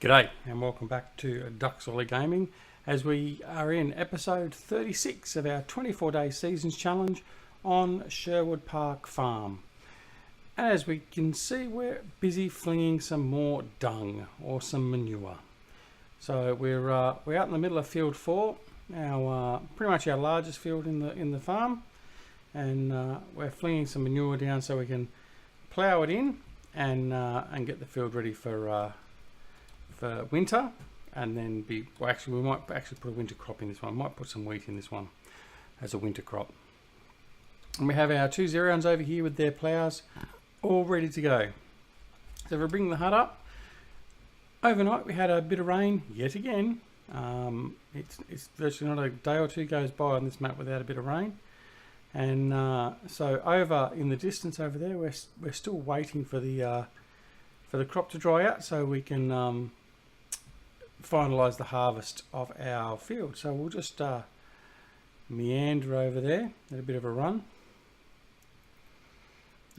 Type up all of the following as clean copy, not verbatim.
G'day and welcome back to Duckzorly Gaming as we are in episode 36 of our 24-day seasons challenge on Sherwood Park Farm. And as we can see, we're busy flinging some more dung or some manure. So we're out in the middle of field 4, our pretty much our largest field in the farm, and we're flinging some manure down so we can plough it in and get the field ready for winter, and then we might actually put a winter crop in this one. Might put some wheat in this one as a winter crop. And we have our two Xerions over here with their ploughs all ready to go. So if we bring the hut up, overnight we had a bit of rain yet again. It's virtually not a day or two goes by on this map without a bit of rain. And so over in the distance over there, we're still waiting for the crop to dry out so we can finalise the harvest of our field. So we'll just meander over there at a bit of a run.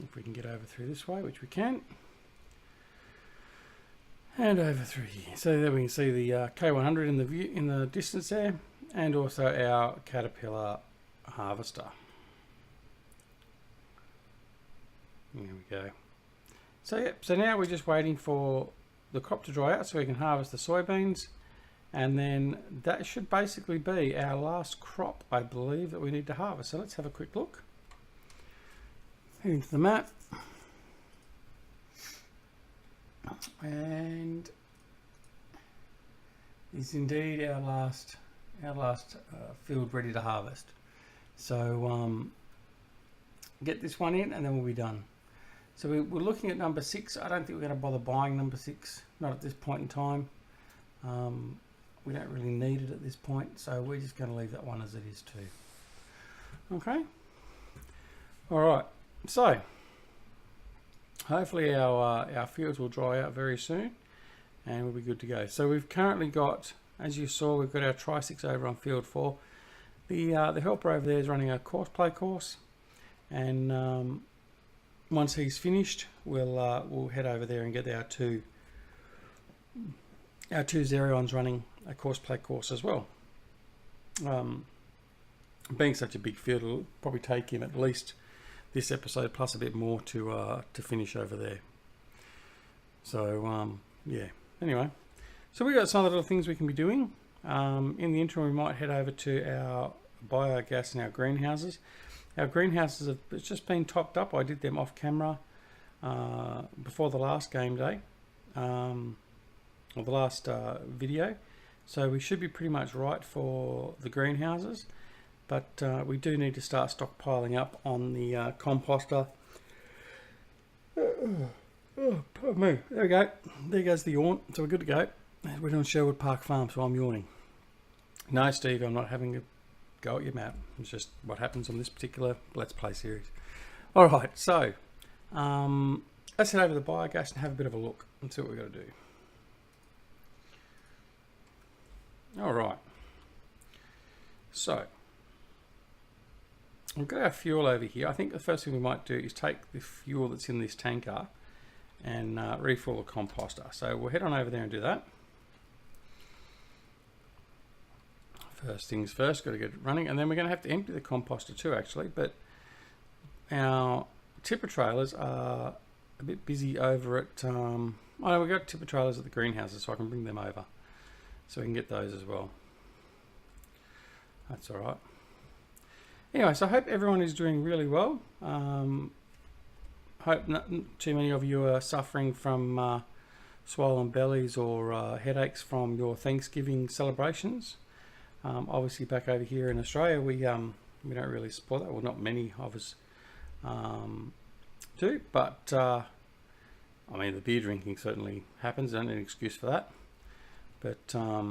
If we can get over through this way, which we can. And over through here. So there we can see the K100 in the view in the distance there, and also our Caterpillar harvester. There we go. So now we're just waiting for the crop to dry out so we can harvest the soybeans, and then that should basically be our last crop, I believe, that we need to harvest. So let's have a quick look. Head into the map, and is indeed our last field ready to harvest. So get this one in and then we'll be done. So we're looking at number 6. I don't think we're going to bother buying number 6, not at this point in time. We don't really need it at this point, so we're just going to leave that one as it is too. Okay. All right. So hopefully our fields will dry out very soon, and we'll be good to go. So we've currently got, as you saw, we've got our Tri-6 over on field 4. The helper over there is running a play course, and once he's finished, we'll head over there and get our two Xerions running a play course as well. Being such a big field, it'll probably take him at least this episode plus a bit more to finish over there. So yeah. Anyway, so we've got some other little things we can be doing. In the interim, we might head over to our biogas and our greenhouses. Our greenhouses have just been topped up. I did them off camera before the last game day, or the last video. So we should be pretty much right for the greenhouses, but we do need to start stockpiling up on the composter. Oh, pardon me. There we go. There goes the yawn. So we're good to go. We're on Sherwood Park Farm, so I'm yawning. No, Steve, I'm not having a go at your map. It's just what happens on this particular Let's Play series. Alright, so let's head over to the biogas and have a bit of a look and see what we've got to do. Alright, so we've got our fuel over here. I think the first thing we might do is take the fuel that's in this tanker and refill the composter. So we'll head on over there and do that. First things first, got to get it running, and then we're going to have to empty the composter too, actually. But our tipper trailers are a bit busy over at. Oh no, we've got tipper trailers at the greenhouses, so I can bring them over, so we can get those as well. That's all right. Anyway, so I hope everyone is doing really well. Hope not too many of you are suffering from swollen bellies or headaches from your Thanksgiving celebrations. Obviously back over here in Australia we don't really support that. Well, not many of us do, but I mean the beer drinking certainly happens. Don't need an excuse for that, but yeah,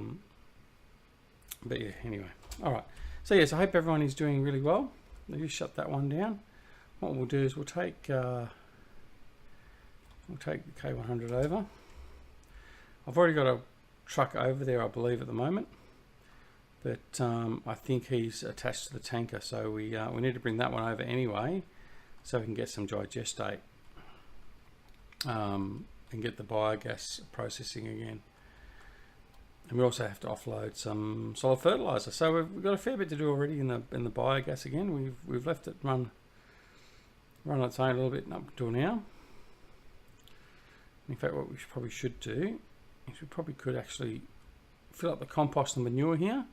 anyway. Alright, so yes, I hope everyone is doing really well. Let me shut that one down. What we'll do is we'll take the K100 over. I've already got a truck over there, I believe, at the moment. But I think he's attached to the tanker, so we need to bring that one over anyway, so we can get some digestate and get the biogas processing again. And we also have to offload some solid fertiliser. So we've got a fair bit to do already in the biogas again. We've left it run on its own a little bit up until now. In fact, what we probably should do is we probably could actually fill up the compost and manure here.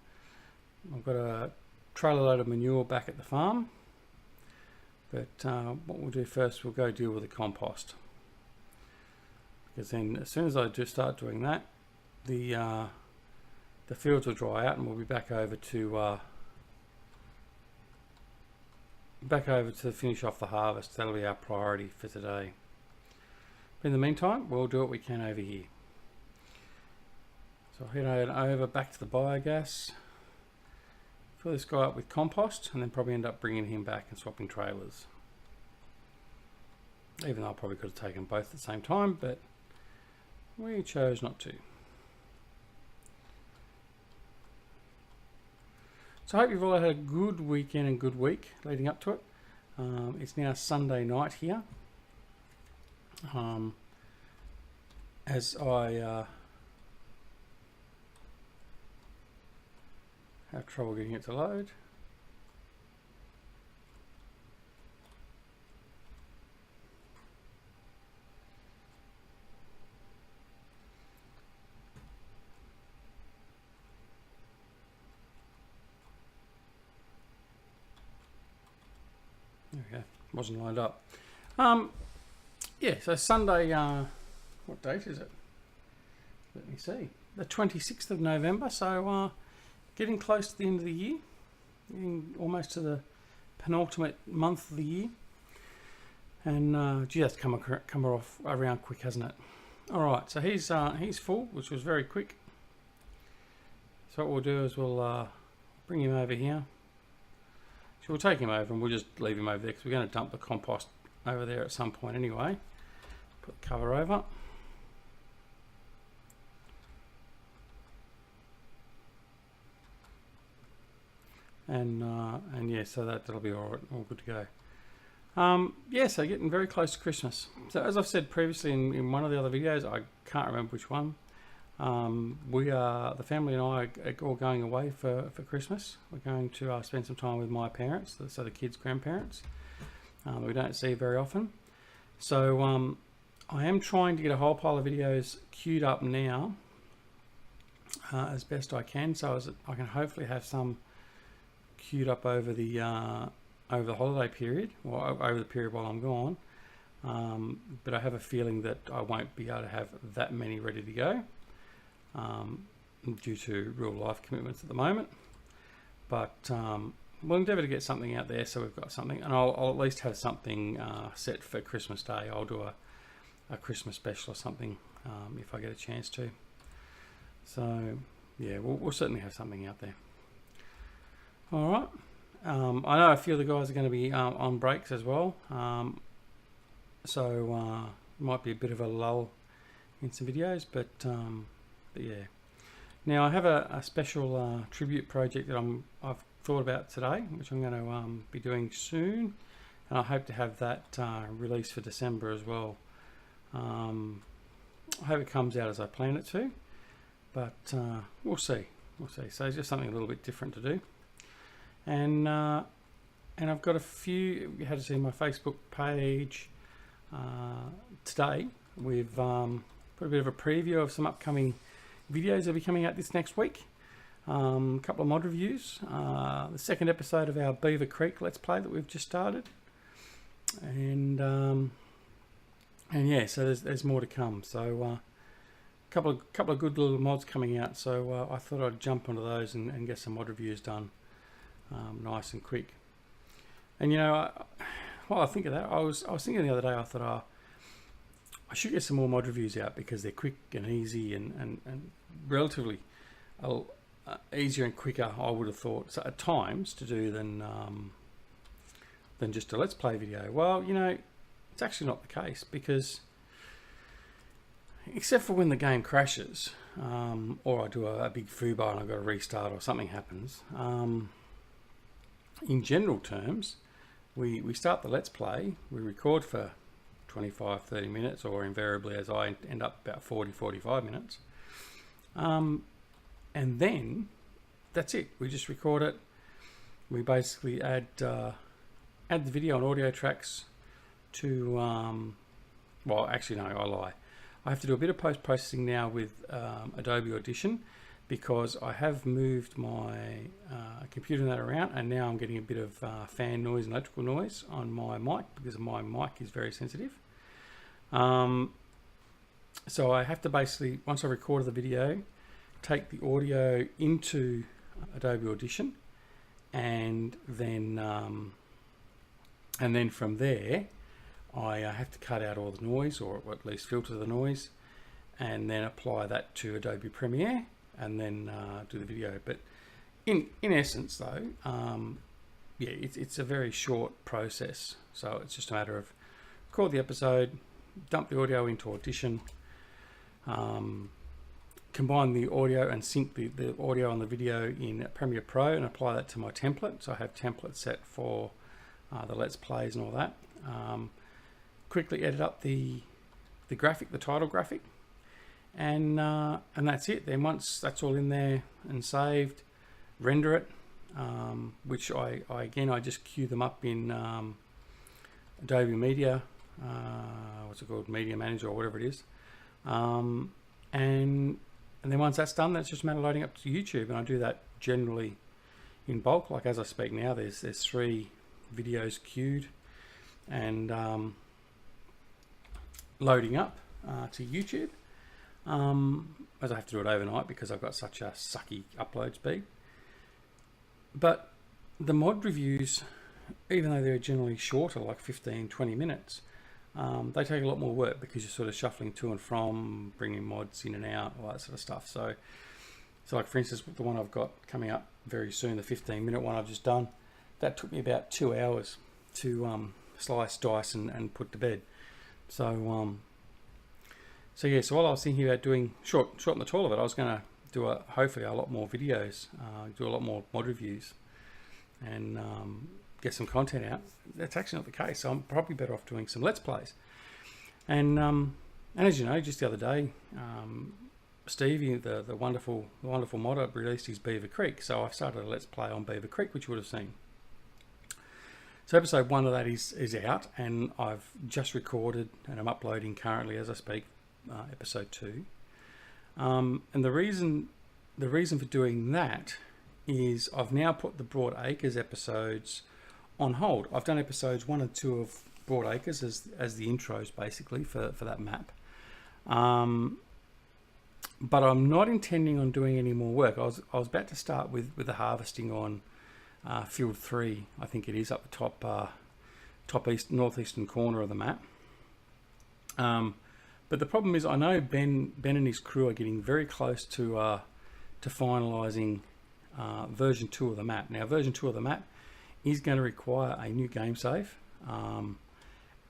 I've got a trailer load of manure back at the farm. But what we'll do first, we'll go deal with the compost. Because then as soon as I do start doing that, the fields will dry out and we'll be back over to finish off the harvest. That'll be our priority for today. But in the meantime, we'll do what we can over here. So I'll head over back to the biogas, fill this guy up with compost, and then probably end up bringing him back and swapping trailers. Even though I probably could have taken both at the same time, but we chose not to. So I hope you've all had a good weekend and good week leading up to it. It's now Sunday night here. As I have trouble getting it to load. There we go. Wasn't lined up. Yeah, so Sunday, what date is it? Let me see. The 26th of November, so getting close to the end of the year. Getting almost to the penultimate month of the year. And gee, that's come off around quick, hasn't it? Alright, so he's full, which was very quick. So what we'll do is we'll bring him over here. So we'll take him over and we'll just leave him over there because we're going to dump the compost over there at some point anyway. Put the cover over. And yeah, so that'll be all good to go. Yeah, so getting very close to Christmas. So as I've said previously in one of the other videos, I can't remember which one. The family and I are all going away for Christmas. We're going to spend some time with my parents, so the kids' grandparents. We don't see very often. So I am trying to get a whole pile of videos queued up now as best I can, so as I can hopefully have some queued up over the holiday period, or over the period while I'm gone. But I have a feeling that I won't be able to have that many ready to go due to real life commitments at the moment. But we'll endeavour to get something out there so we've got something, and I'll at least have something set for Christmas Day. I'll do a Christmas special or something if I get a chance to. So yeah, we'll certainly have something out there. Alright, I know a few of the guys are going to be on breaks as well, so might be a bit of a lull in some videos, but yeah. Now I have a special tribute project that I've thought about today, which I'm going to be doing soon, and I hope to have that released for December as well. I hope it comes out as I plan it to, but we'll see. So it's just something a little bit different to do. And I've got a few. You had to see my Facebook page today. We've put a bit of a preview of some upcoming videos that'll be coming out this next week. A couple of mod reviews. The second episode of our Beaver Creek Let's Play that we've just started. And yeah, so there's more to come. So a couple of good little mods coming out. So I thought I'd jump onto those and get some mod reviews done. Nice and quick. And you know, while I think of that, I was thinking the other day, I thought, I should get some more mod reviews out because they're quick and easy and relatively easier and quicker, I would have thought, so at times, to do than just a Let's Play video. Well, you know, it's actually not the case, because except for when the game crashes, or I do a big foobar and I've got to restart or something happens, in general terms, we start the Let's Play, we record for 25-30 minutes, or invariably, as I end up, about 40-45 minutes, and then that's it. We just record it. We basically add the video and audio tracks to, well, actually, no, I lie. I have to do a bit of post-processing now with Adobe Audition, because I have moved my computer and that around, and now I'm getting a bit of fan noise and electrical noise on my mic, because my mic is very sensitive. So I have to basically, once I recorded the video, take the audio into Adobe Audition, and then from there I have to cut out all the noise, or at least filter the noise, and then apply that to Adobe Premiere, and then do the video. But in essence though, yeah, it's a very short process. So it's just a matter of record the episode, dump the audio into Audition, combine the audio and sync the audio and the video in Premiere Pro, and apply that to my template. So I have templates set for the Let's Plays and all that. Quickly edit up the graphic, the title graphic, and that's it. Then once that's all in there and saved, render it, which I just queue them up in Adobe Media, what's it called, Media Manager or whatever it is, and then once that's done, that's just a matter of loading up to YouTube. And I do that generally in bulk. Like as I speak now, there's 3 videos queued and loading up to YouTube, as I have to do it overnight because I've got such a sucky upload speed. But the mod reviews, even though they're generally shorter, like 15-20 minutes, they take a lot more work, because you're sort of shuffling to and from, bringing mods in and out, all that sort of stuff. So like for instance, the one I've got coming up very soon, the 15-minute one I've just done, that took me about 2 hours to slice, dice, and put to bed. So yeah, so while I was thinking about doing short and the tall of it, I was going to do hopefully a lot more videos, do a lot more mod reviews, and get some content out. That's actually not the case. So I'm probably better off doing some Let's Plays. And as you know, just the other day, Stevie, the wonderful modder, released his Beaver Creek. So I started a Let's Play on Beaver Creek, which you would have seen. So episode 1 of that is out, and I've just recorded, and I'm uploading currently as I speak, episode 2. And the reason for doing that is I've now put the Broad Acres episodes on hold. I've done episodes 1 and 2 of Broad Acres as the intros basically for that map. But I'm not intending on doing any more work. I was about to start with the harvesting on field 3, I think it is, up the top northeastern corner of the map. But the problem is, I know Ben and his crew are getting very close to finalising version 2 of the map. Now, version 2 of the map is going to require a new game save,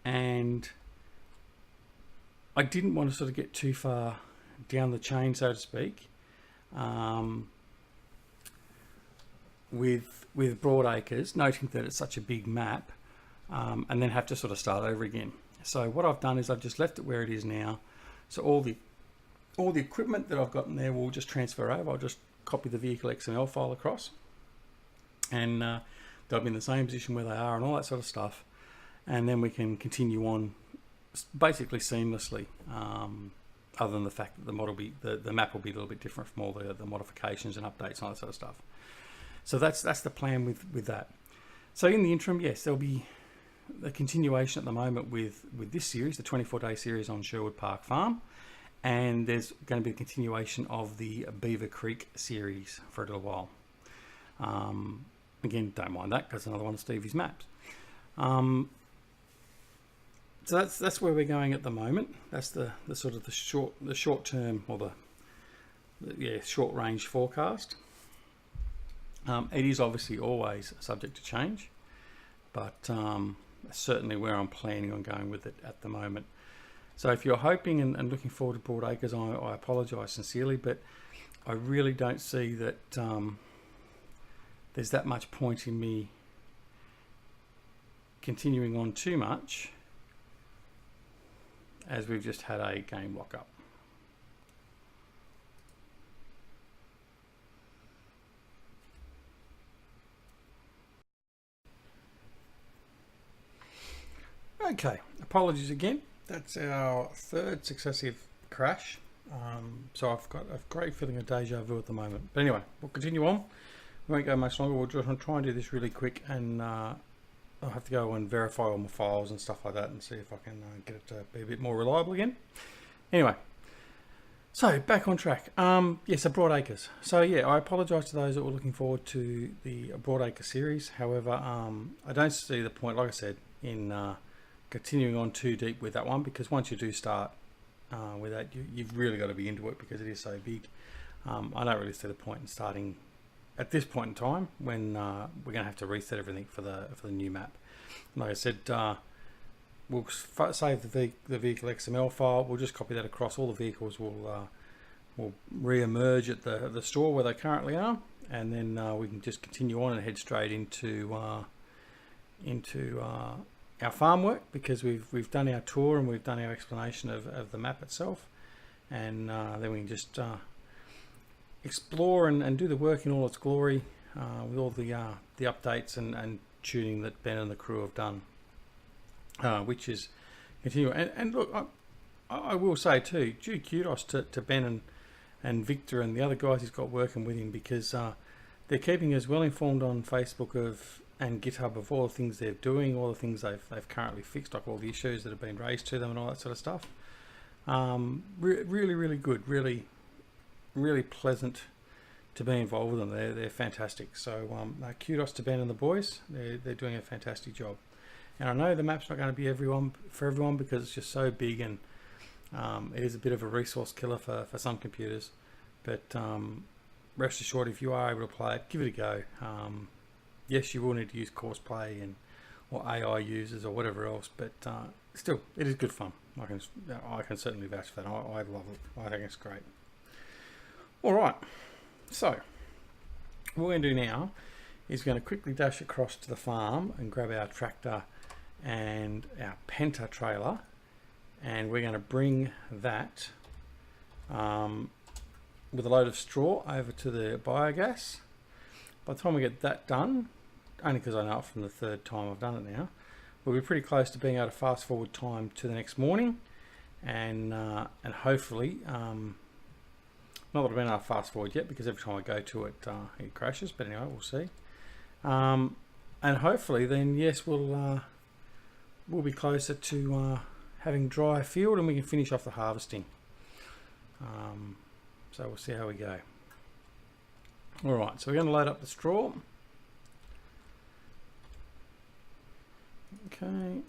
and I didn't want to sort of get too far down the chain, so to speak, with Broad Acres, noting that it's such a big map, and then have to sort of start over again. So what I've done is I've just left it where it is now. So all the equipment that I've got in there will just transfer over. I'll just copy the vehicle XML file across, and they'll be in the same position where they are and all that sort of stuff. And then we can continue on basically seamlessly, other than the fact that the map will be a little bit different from all the modifications and updates and all that sort of stuff. So that's the plan with that. So in the interim, yes, there'll be a continuation at the moment with this series, the 24-day series on Sherwood Park Farm, and there's going to be a continuation of the Beaver Creek series for a little while. Again, don't mind that, because another one of Stevie's maps. So that's where we're going at the moment. That's the sort of the short term, or the short range forecast. It is obviously always subject to change, but certainly where I'm planning on going with it at the moment. So if you're hoping and looking forward to Broad Acres, I apologise sincerely, but I really don't see that there's that much point in me continuing on too much, as we've just had a game lock up. Okay, apologies again. That's our third successive crash. So I've got a great feeling of deja vu at the moment. But anyway, we'll continue on. We won't go much longer. We'll just try and do this really quick, and I'll have to go and verify all my files and stuff like that and see if I can get it to be a bit more reliable again. Anyway, so back on track. Yes, a Broadacres. So yeah, I apologise to those that were looking forward to the Broadacre series. However, I don't see the point, like I said, in continuing on too deep with that one, because once you do start with that, you've really got to be into it because it is so big. I don't really see the point in starting at this point in time when we're going to have to reset everything for the new map. Like I said, we'll save the vehicle XML file. We'll just copy that across. All the vehicles will re-emerge at the store where they currently are, and then we can just continue on and head straight into our farm work, because we've done our tour and we've done our explanation of the map itself, and then we can just explore and do the work in all its glory with all the updates and tuning that Ben and the crew have done, which is continuing. And look, I will say too, due kudos to Ben and Victor and the other guys he's got working with him, because they're keeping us well informed on Facebook and GitHub of all the things they're doing, all the things they've currently fixed, like all the issues that have been raised to them and all that sort of stuff. Really good, really pleasant to be involved with them. They're fantastic. So kudos to Ben and the boys. They're doing a fantastic job. And I know the map's not going to be for everyone because it's just so big, and it is a bit of a resource killer for some computers. But rest assured, if you are able to play it, give it a go. Yes, you will need to use courseplay or AI users or whatever else, but still, it is good fun. I can certainly vouch for that. I love it. I think it's great. All right, so what we're going to do now is going to quickly dash across to the farm and grab our tractor and our Penta trailer, and we're going to bring that with a load of straw over to the biogas. By the time we get that done, only because I know it from the third time I've done it now, we'll be pretty close to being able to fast forward time to the next morning, and hopefully, not that I've been able to fast forward yet, because every time I go to it, it crashes. But anyway, we'll see. And hopefully, then yes, we'll be closer to having dry field, and we can finish off the harvesting. So we'll see how we go. All right, so we're going to load up the straw. Okay,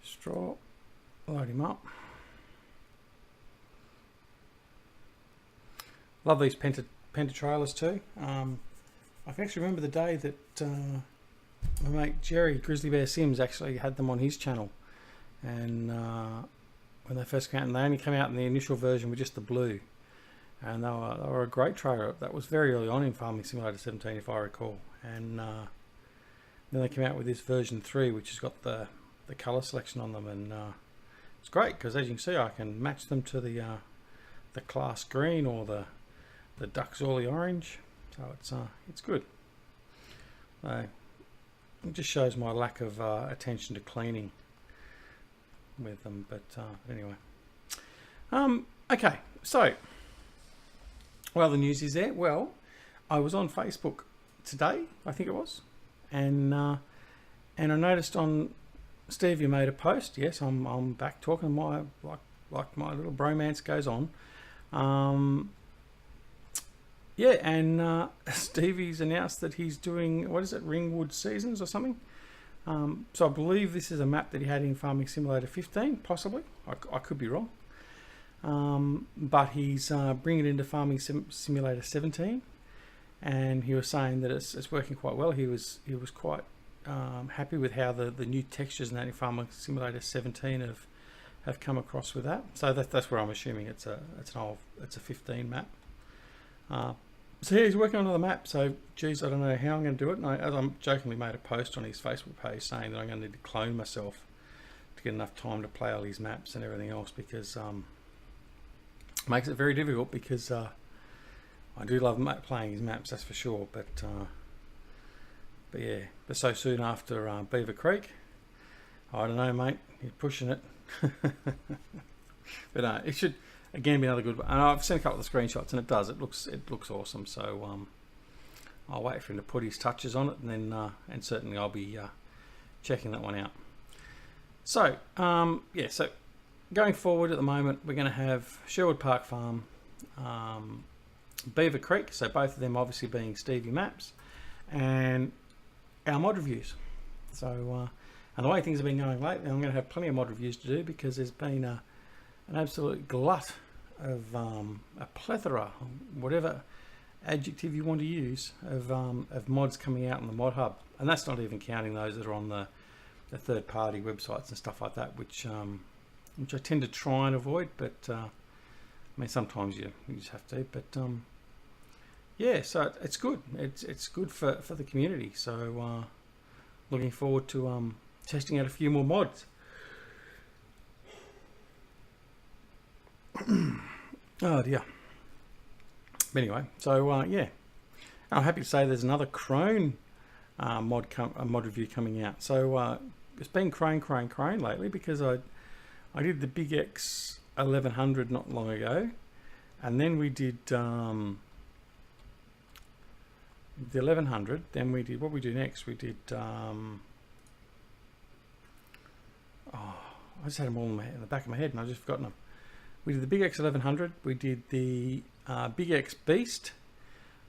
straw, load him up. Love these Penta trailers too. I can actually remember the day that my mate Jerry, Grizzly Bear Sims, actually had them on his channel, and when they first came out, and they only came out in the initial version with just the blue, and they were a great trailer. That was very early on in Farming Simulator 17, if I recall, and then they came out with this version 3, which has got the colour selection on them, and it's great because, as you can see, I can match them to the class green or the Duckzorly orange, so it's good. It just shows my lack of attention to cleaning with them, but anyway. Okay, so well, the news is there. Well, I was on Facebook today, I think it was, and I noticed on Stevie made a post. Yes, I'm back talking like my little bromance goes on. Yeah, and Stevie's announced that he's doing, what is it, Ringwood Seasons or something. So I believe this is a map that he had in Farming Simulator 15, possibly. I could be wrong. But he's bringing it into Farming Simulator 17, and he was saying that it's working quite well. He was quite happy with how the new textures in that in Farming Simulator 17 have come across with that. So that's where I'm assuming it's a 15 map. So yeah, he's working on another map. So geez, I don't know how I'm going to do it. And as I'm jokingly made a post on his Facebook page saying that I'm going to need to clone myself to get enough time to play all these maps and everything else, because it makes it very difficult, because I do love playing his maps, that's for sure. But yeah, but so soon after Beaver Creek, I don't know, mate. You're pushing it. But it should again be another good one. And I've seen a couple of the screenshots, and it does. It looks awesome. So I'll wait for him to put his touches on it, and then and certainly I'll be checking that one out. So yeah, so going forward at the moment, we're going to have Sherwood Park Farm, Beaver Creek. So both of them obviously being Stevie maps, and our mod reviews. So and the way things have been going lately, I'm going to have plenty of mod reviews to do, because there's been an absolute glut of a plethora, whatever adjective you want to use, of mods coming out on the mod hub. And that's not even counting those that are on the third party websites and stuff like that, which I tend to try and avoid, but I mean, sometimes you just have to. But yeah, so it's good. It's good for the community. So looking forward to testing out a few more mods. Oh dear. But anyway, so yeah, I'm happy to say there's another Crone mod review coming out. So it's been Crone lately, because I did the Big X 1100 not long ago, and then we did the 1100. Then we did, what we do next, we did I just had them all in the back of my head and I've just forgotten them. We did the Big X 1100, we did the Big X Beast,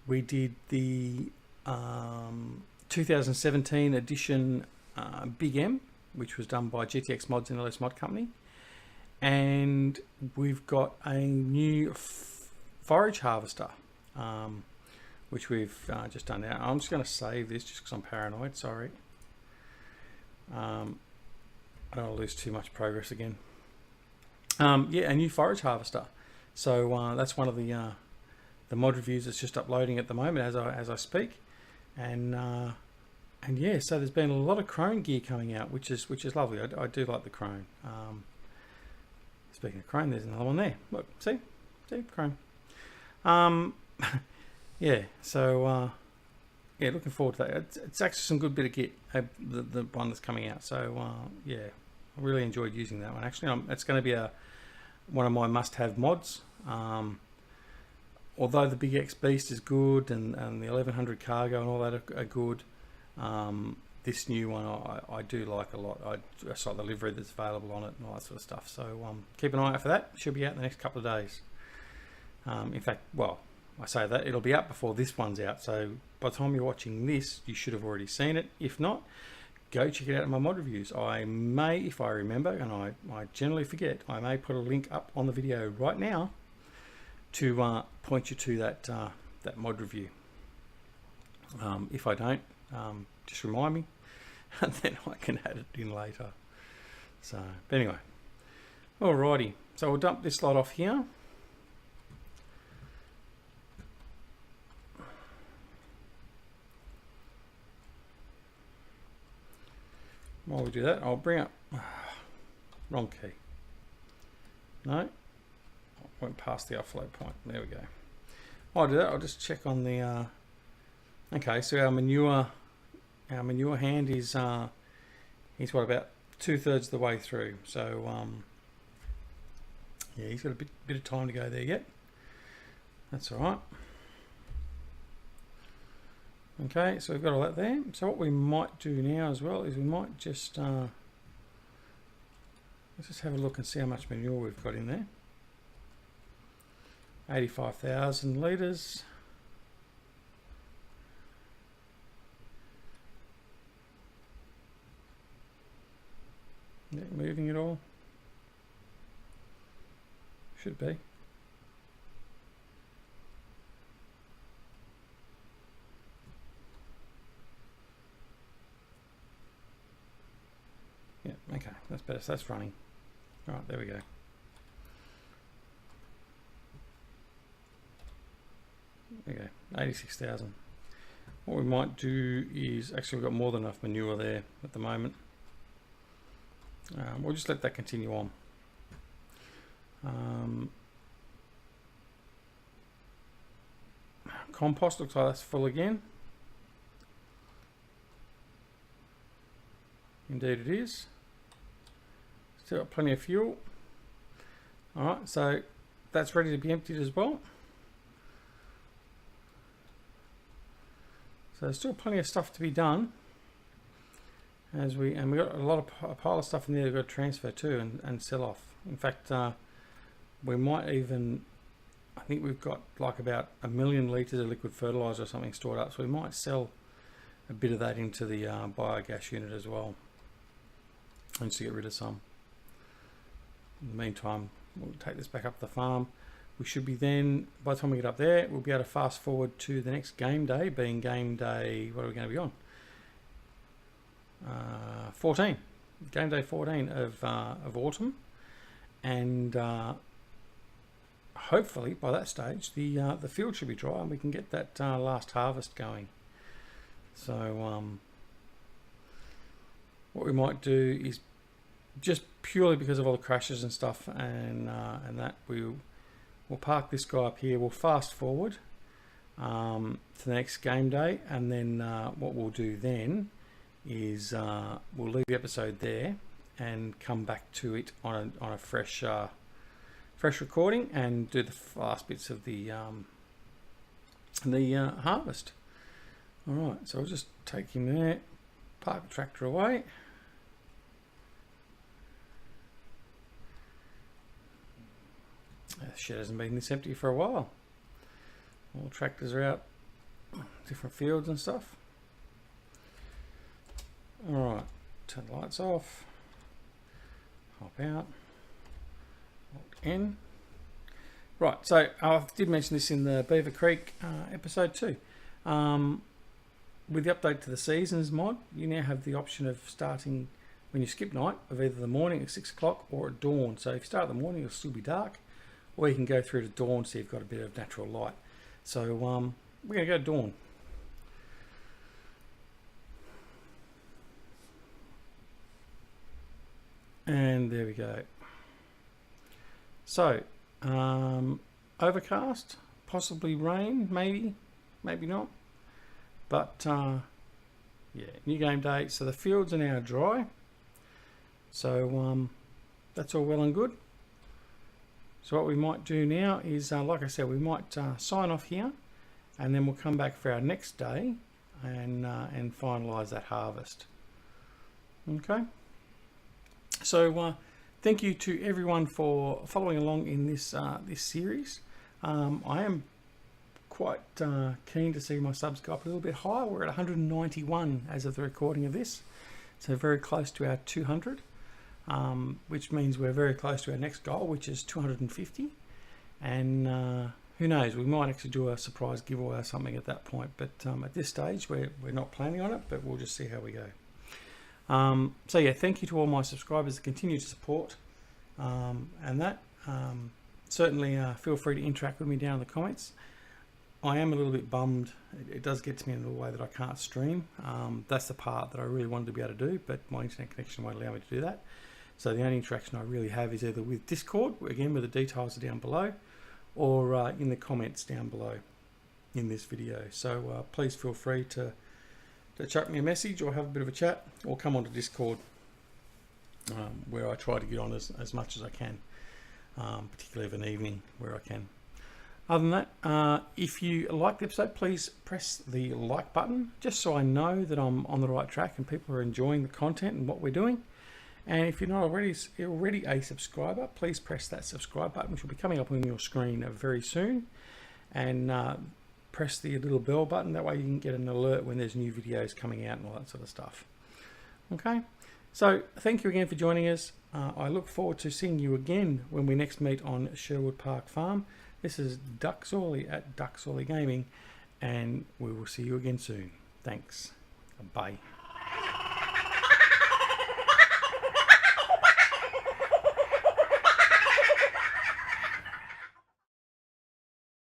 we did the 2017 edition Big M, which was done by GTX Mods and LS Mod Company, and we've got a new forage harvester, which we've just done now. I'm just going to save this just because I'm paranoid, sorry. I don't want to lose too much progress again. Yeah, a new forage harvester. So that's one of the mod reviews that's just uploading at the moment as I speak, and yeah, so there's been a lot of Crone gear coming out, which is lovely. I do like the Crone. Speaking of Crone, there's another one there. Look, see Crone. Yeah, so yeah, looking forward to that. It's actually some good bit of kit, the one that's coming out. So yeah, I really enjoyed using that one. Actually, it's going to be one of my must-have mods. Although the Big X Beast is good, and the 1100 Cargo and all that are good, this new one I do like a lot. I saw the livery that's available on it and all that sort of stuff. So keep an eye out for that. It should be out in the next couple of days. In fact, well, I say that it'll be out before this one's out. So by the time you're watching this, you should have already seen it. If not, go check it out in my mod reviews. I may, if I remember, and I generally forget, I may put a link up on the video right now to point you to that mod review. If I don't, just remind me, and then I can add it in later. So, but anyway, alrighty. So we'll dump this lot off here. While we do that, I'll bring up wrong key. No, went past the offload point. There we go. While I do that, I'll just check on the. Okay, so our manure hand is he's what, about 2/3 of the way through. So yeah, he's got a bit of time to go there yet. That's all right. Okay, so we've got all that there. So what we might do now as well is we might just let's just have a look and see how much manure we've got in there. 85,000 litres. Moving it all? Should be. Yeah, okay, that's better. So that's running. All right, there we go. There we go, 86,000. What we might do is, actually we've got more than enough manure there at the moment. We'll just let that continue on. Compost looks like that's full again. Indeed it is. Still got plenty of fuel. Alright, so that's ready to be emptied as well. So there's still plenty of stuff to be done. And we got a pile of stuff in there we've got to transfer to and sell off. In fact, we might even, I think we've got like about 1 million litres of liquid fertiliser or something stored up, so we might sell a bit of that into the biogas unit as well, and just to get rid of some. In the meantime, we'll take this back up the farm. We should be then, by the time we get up there, we'll be able to fast forward to the next game day, being game day, what are we going to be on? 14. Game day 14 of autumn. And hopefully by that stage the field should be dry and we can get that last harvest going. So what we might do is, just purely because of all the crashes and stuff and that, we'll park this guy up here. We'll fast forward to the next game day, and then what we'll do then is we'll leave the episode there and come back to it on a fresh recording and do the last bits of the harvest. All right, so I'll just take him there, park the tractor away. The shed hasn't been this empty for a while. All tractors are out, different fields and stuff. All right, turn the lights off. Hop out. Alt N. Right, so I did mention this in the Beaver Creek episode 2. With the update to the seasons mod, you now have the option of starting when you skip night of either the morning at 6 o'clock or at dawn. So if you start in the morning, it'll still be dark, or you can go through to dawn so you've got a bit of natural light. So we're going to go dawn. And there we go. So overcast, possibly rain, maybe not, but yeah, new game day. So the fields are now dry, so that's all well and good. So what we might do now is, like I said, we might sign off here, and then we'll come back for our next day and finalise that harvest. Okay. So thank you to everyone for following along in this this series. I am quite keen to see my subs go up a little bit higher. We're at 191 as of the recording of this, so very close to our 200, which means we're very close to our next goal, which is 250. And who knows, we might actually do a surprise giveaway or something at that point, but at this stage we're not planning on it, but we'll just see how we go. So yeah, thank you to all my subscribers that continue to support, and that certainly feel free to interact with me down in the comments. I am a little bit bummed. It does get to me in a way that I can't stream. That's the part that I really wanted to be able to do, but my internet connection won't allow me to do that. So the only interaction I really have is either with Discord, again where the details are down below, or in the comments down below in this video. So please feel free to chuck me a message or have a bit of a chat, or come onto Discord, where I try to get on as much as I can, particularly of an evening where I can. Other than that, if you like the episode, please press the like button, just so I know that I'm on the right track and people are enjoying the content and what we're doing. And if you're not already a subscriber, please press that subscribe button, which will be coming up on your screen very soon. And press the little bell button, that way you can get an alert when there's new videos coming out and all that sort of stuff. Okay, so thank you again for joining us. I look forward to seeing you again when we next meet on Sherwood Park Farm. This is Duckzorly at Duckzorly Gaming, and we will see you again soon. Thanks. Bye.